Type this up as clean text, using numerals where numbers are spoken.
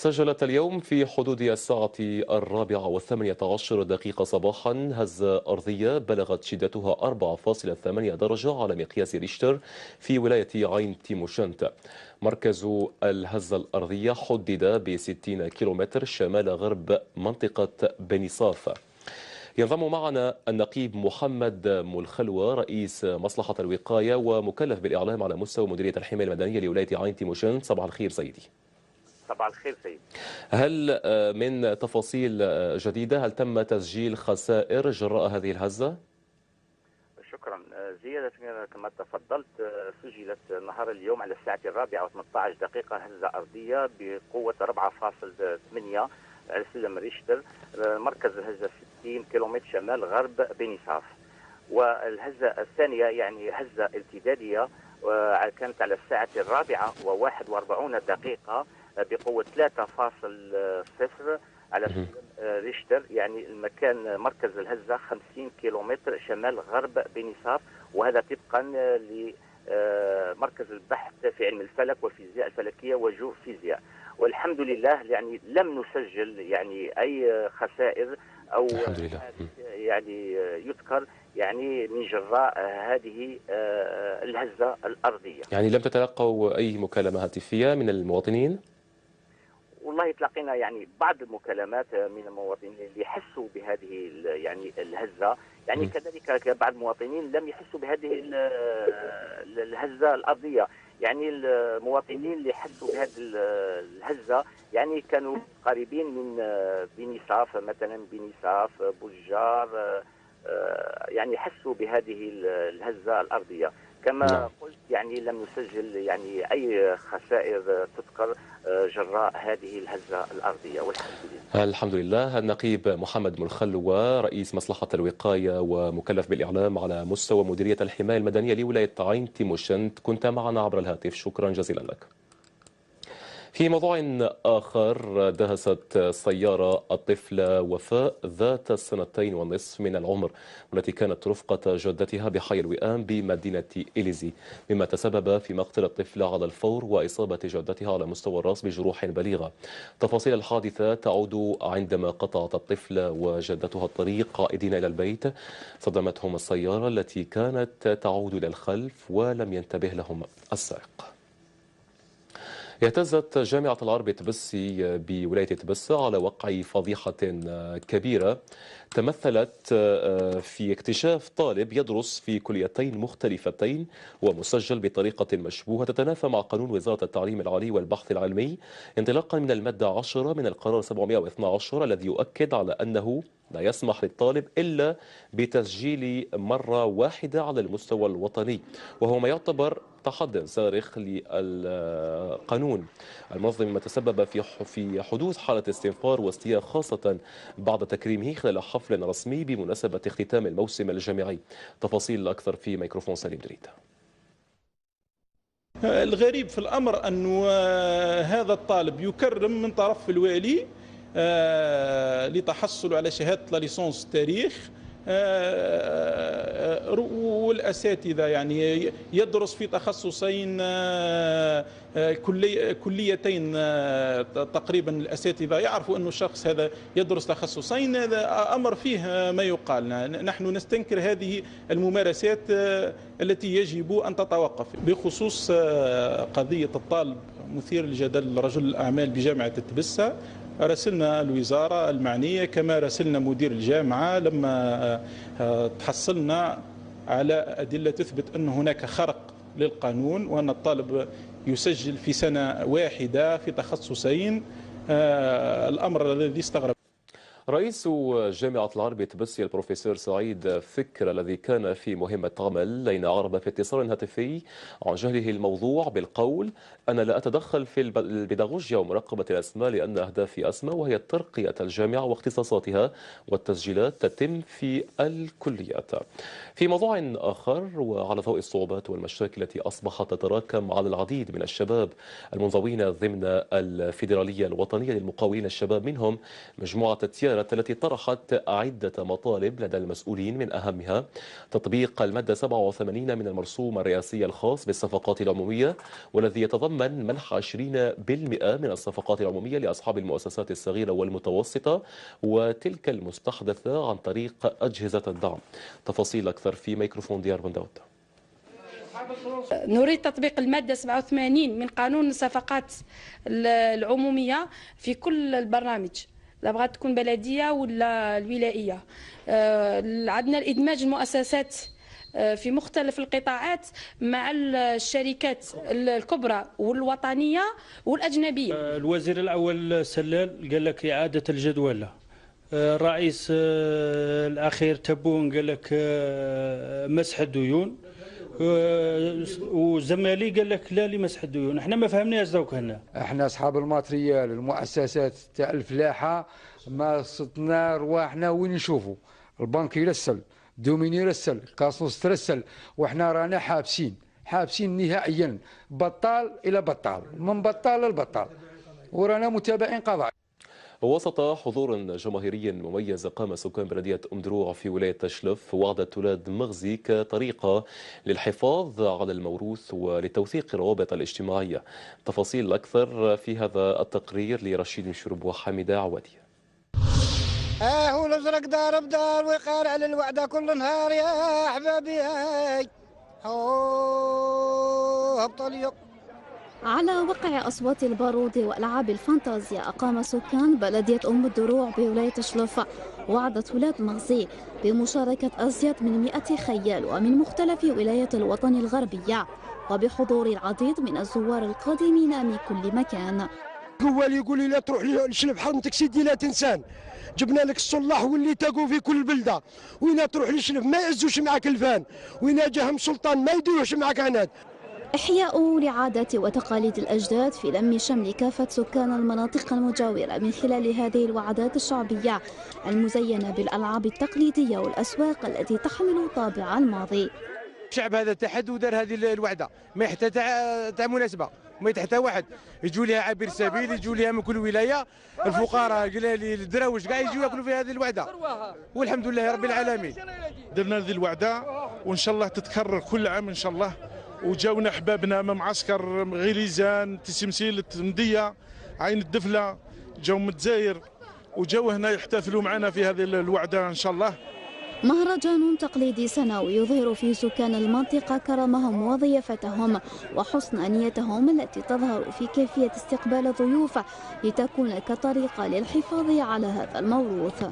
سجلت اليوم في حدود الساعة 4:18 صباحا هزة أرضية بلغت شدتها 4.8 درجة على مقياس ريشتر في ولاية عين تيموشنت. مركز الهزة الأرضية حدد ب60 كيلومتر شمال غرب منطقة بني صاف. ينضم معنا النقيب محمد ملخلوة رئيس مصلحة الوقاية ومكلف بالإعلام على مستوى مديرية الحماية المدنية لولاية عين تيموشنت. صباح الخير سيدي. صباح الخير سيد. هل من تفاصيل جديدة؟ هل تم تسجيل خسائر جراء هذه الهزة؟ شكرا. زيادة كما تفضلت، سجلت نهار اليوم على الساعة 4:18 هزة أرضية بقوة 4.8 على سلم ريشتر. مركز الهزة 60 كيلومتر شمال غرب بني صاف. والهزة الثانية يعني هزة ارتدادية كانت على الساعة 4:41 بقوة 3.0 على سلم ريشتر، يعني المكان مركز الهزة 50 كيلومتر شمال غرب بني صاف، وهذا طبقا لمركز البحث في علم الفلك والفيزياء الفلكية وجيوفيزياء. والحمد لله يعني لم نسجل يعني أي خسائر أو الحمد لله. يعني يذكر يعني من جراء هذه الهزة الأرضية. يعني لم تتلقوا أي مكالمة هاتفية من المواطنين؟ والله تلقينا يعني بعض المكالمات من المواطنين اللي يحسوا بهذه يعني الهزة، يعني كذلك بعض المواطنين لم يحسوا بهذه الهزة الأرضية. يعني المواطنين اللي حسوا بهذه الهزة يعني كانوا قريبين من بني صاف، مثلا بني صاف، بوجار، يعني حسوا بهذه الهزة الأرضية. كما قلت يعني لم نسجل يعني أي خسائر تذكر جراء هذه الهزة الأرضية والحمد لله. الحمد لله. النقيب محمد ملخلوة رئيس مصلحة الوقاية ومكلف بالإعلام على مستوى مديرية الحماية المدنية لولاية عين تيموشنت، كنت معنا عبر الهاتف، شكرا جزيلا لك. في موضوع آخر، دهست سيارة الطفلة وفاء ذات 2.5 من العمر والتي كانت رفقة جدتها بحي الوئام بمدينة إليزي، مما تسبب في مقتل الطفلة على الفور وإصابة جدتها على مستوى الرأس بجروح بليغة. تفاصيل الحادثة تعود عندما قطعت الطفلة وجدتها الطريق قائدين إلى البيت، صدمتهم السيارة التي كانت تعود إلى الخلف ولم ينتبه لهم السائق. اهتزت جامعة العرب تبسي بولاية تبسة على وقع فضيحة كبيرة تمثلت في اكتشاف طالب يدرس في كليتين مختلفتين ومسجل بطريقة مشبوهة تتنافى مع قانون وزارة التعليم العالي والبحث العلمي، انطلاقا من المادة 10 من القرار 712 الذي يؤكد على أنه لا يسمح للطالب إلا بتسجيل مرة واحدة على المستوى الوطني، وهو ما يعتبر تحدي صارخ للقانون المنظم، ما تسبب في حدوث حالة استنفار واستياء، خاصة بعد تكريمه خلال حفل رسمي بمناسبة اختتام الموسم الجامعي. تفاصيل أكثر في ميكروفون سليم دريد. الغريب في الأمر أن هذا الطالب يكرم من طرف الوالي لتحصل على شهادة لا ليسونس تاريخ، والأساتذة يعني يدرس في تخصصين كليتين تقريبا. الأساتذة يعرفوا أن الشخص هذا يدرس تخصصين، هذا أمر فيه ما يقال. نحن نستنكر هذه الممارسات التي يجب أن تتوقف. بخصوص قضية الطالب مثير الجدل رجل الأعمال بجامعة تبسة، راسلنا الوزارة المعنية كما راسلنا مدير الجامعة لما تحصلنا على أدلة تثبت أن هناك خرق للقانون وأن الطالب يسجل في سنة واحدة في تخصصين، الأمر الذي استغرب. رئيس جامعة العرب تبسي البروفيسور سعيد فكر الذي كان في مهمة عمل لين عرب في اتصال هاتفي عن جهله الموضوع بالقول: أنا لا أتدخل في البيداغوجيا ومراقبة الأسماء لأن أهدافي أسمى، وهي ترقية الجامعة واختصاصاتها، والتسجيلات تتم في الكليات. في موضوع آخر، وعلى ضوء الصعوبات والمشاكل التي أصبحت تتراكم على العديد من الشباب المنضوين ضمن الفيدرالية الوطنية للمقاولين الشباب، منهم مجموعة التيارة كانت التي طرحت عدة مطالب لدى المسؤولين، من أهمها تطبيق المادة 87 من المرسوم الرئاسي الخاص بالصفقات العمومية، والذي يتضمن منح 20% من الصفقات العمومية لأصحاب المؤسسات الصغيرة والمتوسطة وتلك المستحدثة عن طريق أجهزة الدعم. تفاصيل أكثر في ميكروفون ديار بن داود. نريد تطبيق المادة 87 من قانون الصفقات العمومية في كل البرامج، لا بغات تكون بلدية ولا الولائية. عندنا الإدماج المؤسسات في مختلف القطاعات مع الشركات الكبرى والوطنية والأجنبية. الوزير الأول سلال قال لك إعادة الجدولة، الرئيس الأخير تبون قال لك مسح الديون، وزمالي قال لك لا لمسح الديون. احنا ما فهمناش دوك هنا. احنا اصحاب الماتريال المؤسسات تاع الفلاحه ما صدنا رواحنا وين نشوفوا البنك يرسل، دوميني يرسل، كاسوس ترسل، واحنا رانا حابسين نهائيا، بطال الى بطال، من بطال للبطال، ورانا متابعين قضاء. وسط حضور جماهيري مميز، قام سكان بلدية أم دروع في ولاية تشلف وعدة تولاد مغزي كطريقة للحفاظ على الموروث ولتوثيق الروابط الاجتماعية. تفاصيل أكثر في هذا التقرير لرشيد مشرب وحميدة عوادي. هو الازرق دار بدار ويقال على الوعدة كل نهار يا احبابي. هبطوا اليوم. على وقع أصوات البارود وألعاب الفانتازيا، أقام سكان بلدية أم الدروع بولاية تشلف وعدة ولاد مغزي بمشاركة أزيد من 100 خيال ومن مختلف ولايات الوطن الغربية، وبحضور العديد من الزوار القادمين من كل مكان. هو اللي يقول لي لا تروح لشلف حرمتك سيدي لا تنسان، جبنا لك الصلاح واللي تاقوا في كل بلده، وين تروح لشلف ما يعزوش معك الفان، وين جاهم سلطان ما يديروش معك عناد. إحياء لعادات وتقاليد الأجداد في لم شمل كافة سكان المناطق المجاورة من خلال هذه الوعدات الشعبية المزينة بالألعاب التقليدية والأسواق التي تحمل طابع الماضي. الشعب هذا تحد ودار هذه الوعدة، ما يحتاج تاع مناسبة، ما يتحتى واحد، يجوا لها عابر سبيل، يجوا لها من كل ولاية، الفقراء الدراوش كاع يجوا ياكلوا في هذه الوعدة، والحمد لله رب العالمين. درنا هذه الوعدة وإن شاء الله تتكرر كل عام إن شاء الله. وجاونا احبابنا من معسكر غليزان، تسمسيل، مديه، عين الدفله، جاو من الجزائر وجاو هنا يحتفلوا معنا في هذه الوعده ان شاء الله. مهرجان تقليدي سنوي يظهر فيه سكان المنطقة كرمهم وضيافتهم وحسن نيتهم التي تظهر في كيفية استقبال الضيوف لتكون كطريقة للحفاظ على هذا الموروث.